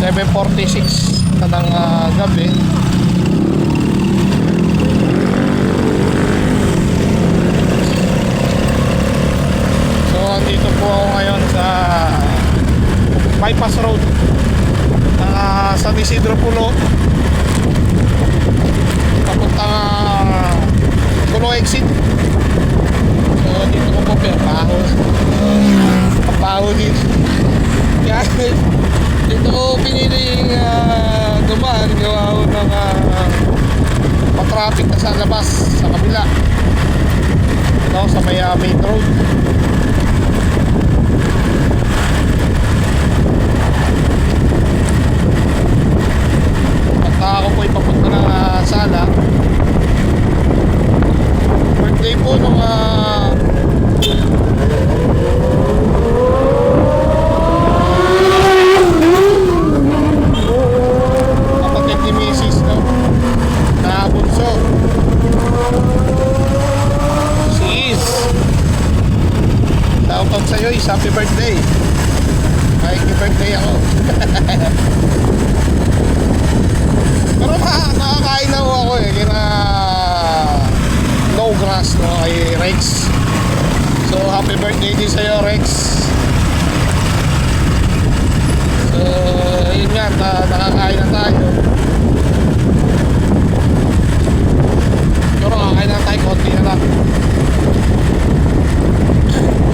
7:46 na ng gabi. So andito po ako ngayon sa bypass road San Isidro Pulo papuntang Pulo exit. So dito ko po papaho dito. Kaya dito ko piniling dumaan, gawa ko ng matraffic na sa labas, sa kabila ito, sa may main road. At ako po ipapunta ng sala. Birthday po nung kapatid ni Mrs. no? Na bunso. Si Is. Shoutout sa'yo Is, happy birthday. Happy birthday ako. Pero nakakain na ako kina no grass no, kay Rex. So happy birthday din sa'yo Rex. So yun nga, nakakain na tayo. Pero nakakain na tayo, konti na lang.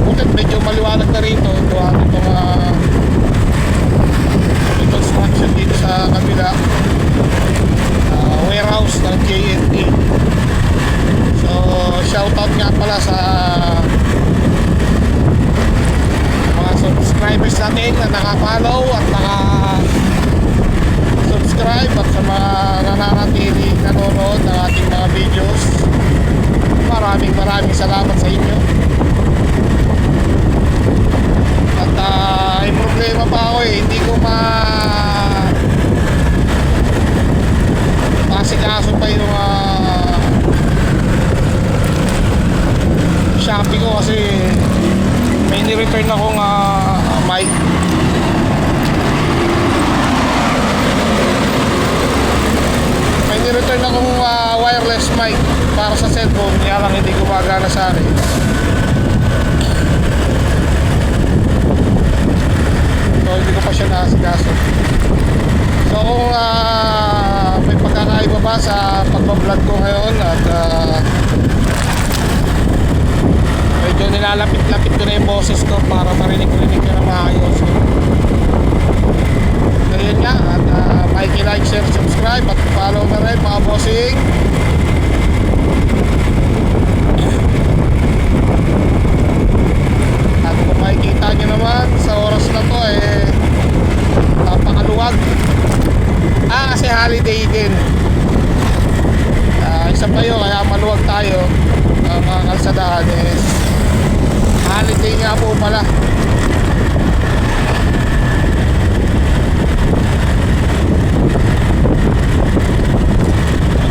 Butit medyo maliwanag na rito. Gawa nito mga construction dito sa kabila, warehouse ng JNT. So shoutout nga pala sa mga subscribers natin na naka-follow at naka-subscribe, at sa mga nananatiling nanonood ng ating mga videos. Maraming salamat sa inyo. At may problema pa ako hindi ko masikaso pa yung Shopee ko kasi may ni-return akong mic. May ni-return akong wireless mic para sa cellphone, kaya lang hindi gumagana sa akin. So hindi ko pa siya nasikaso. So kung may pagkakaiba ba sa pagbablog ko ngayon at medyo nilalapit-lapit ko na yung boses ko para marinig-rinig ko na maayos. So yun nga, at like, share, subscribe at follow na rin mga bossing. At kung makikita nyo naman sa oras na to napakaluwag. Kasi holiday din. Isa pa yun, kaya maluwag tayo. Mga kalsadahan holiday nga po pala.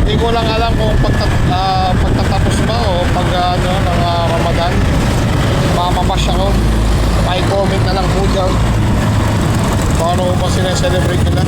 Hindi ko lang alam kung pagtatapos ba o pag ng Ramadan mamamas ako. Pa-comment na lang po dyan kung ano pa sila-celebrate nila.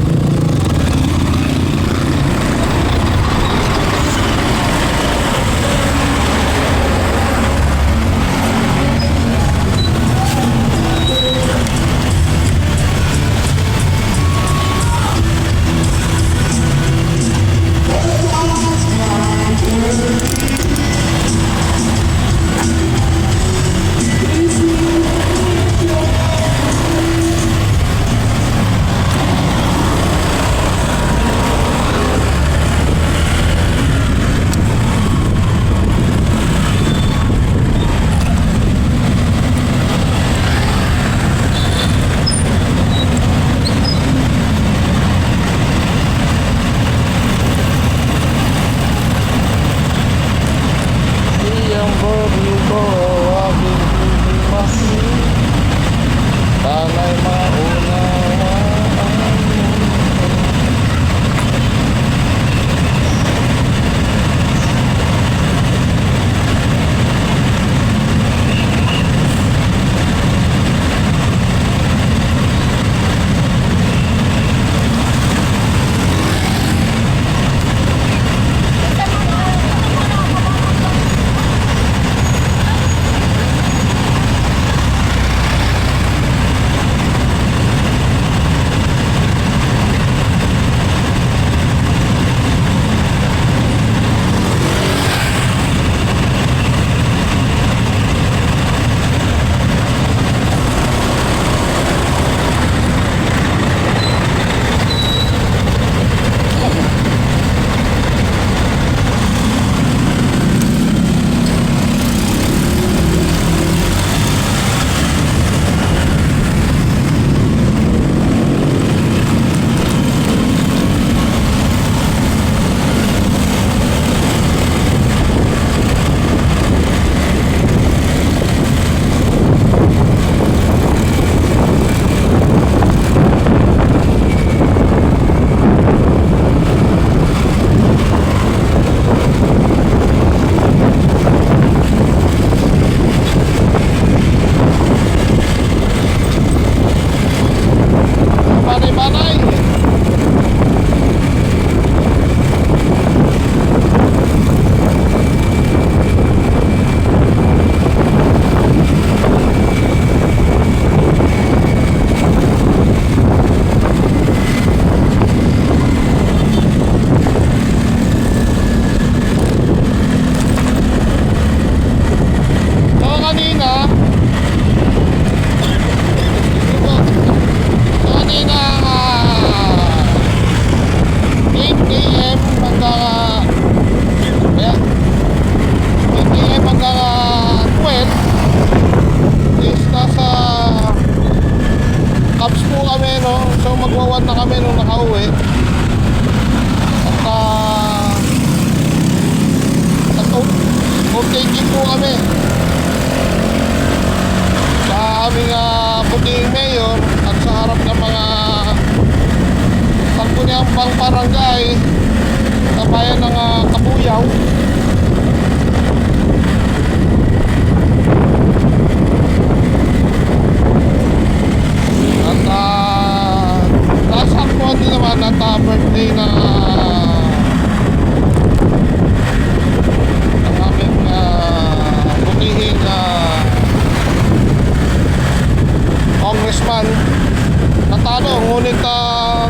So magwawan na kami nung nakauwi. At overtaking po kami sa aming puting mayor at sa harap ng mga Sangguniang Barangay sa bayan ng Kabuyaw. At nasaktuhan din naman at birthday na ang aming butihing congressman. Natalo, ngunit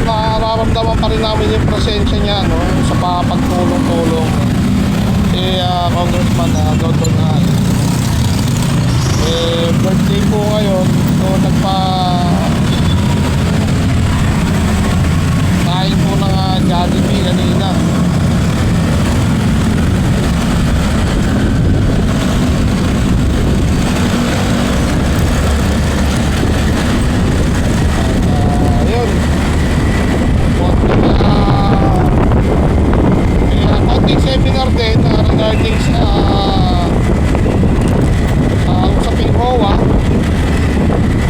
nararamdaman pa rin namin yung presensya niya, no, sa pagtulong-tulong si congressman Dr. Nahay. Birthday po ngayon, so kain po ng Jollibee kanina. Ayun, konting seminar din regarding sa usaping HOA,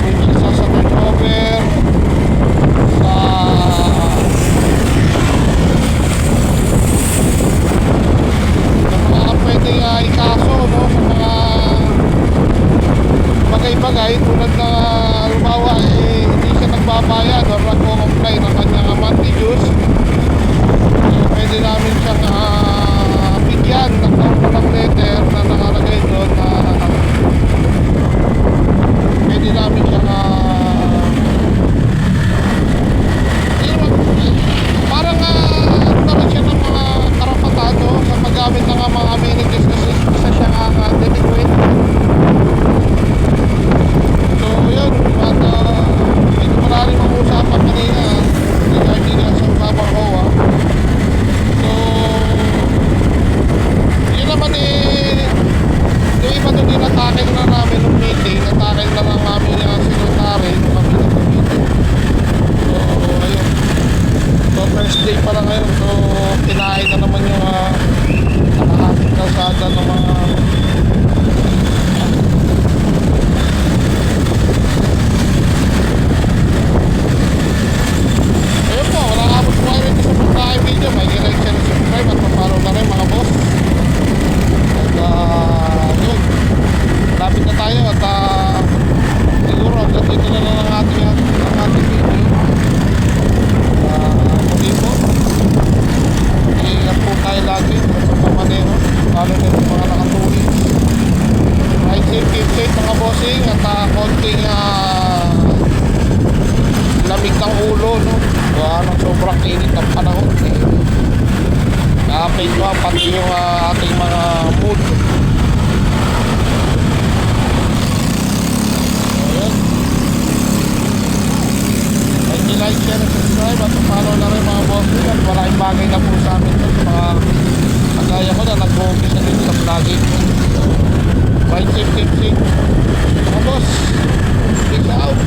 which is sa turnover, sa mga pwedeng ikaso, no, sa mga bagay-bagay tulad na lumawa hindi siya nagbabayad o nagko-comply ng kanyang monthly dues. So pwede namin siyang bigyan ng ng letter na nakalagay doon na pwede namin siyang parang naman siya ng mga karapatan, no, sa paggamit ng mga amenities kasi isa siyang delinquent. So yun, at medyo malalim ang usapan kanina regarding sa usapang HOA. So yun naman yung iba doon inatakil na namin ng meeting, natakil na lang namin yung secretary nung kami nag-meeting. So ayun, so first day pa lang ngayon, so kinain na naman yung nakahating kalsada ng mga ayun po. Wala nga po kayo rin sa pagkain video, may like, share, subscribe at papalo na rin mga boss. At yun, malapit na tayo at siguro hanggang dito na lang ang ating video. Muli po, ingat po tayo lagi sa pamaneho, lalo na yung mga nakatuloy. Ride safe, keep safe mga bossing, at konting lamig ng ulo, no, ng sobrang init ng panahon na-affect pa pati yung ating mga mood. Ayan, like, share, subscribe at follow na rin mga boss at malaking bagay na po sa amin to, sa mga kagaya ko na nag-focus na din sa vlogging. So, ride safe, keep safe mga boss, peace out.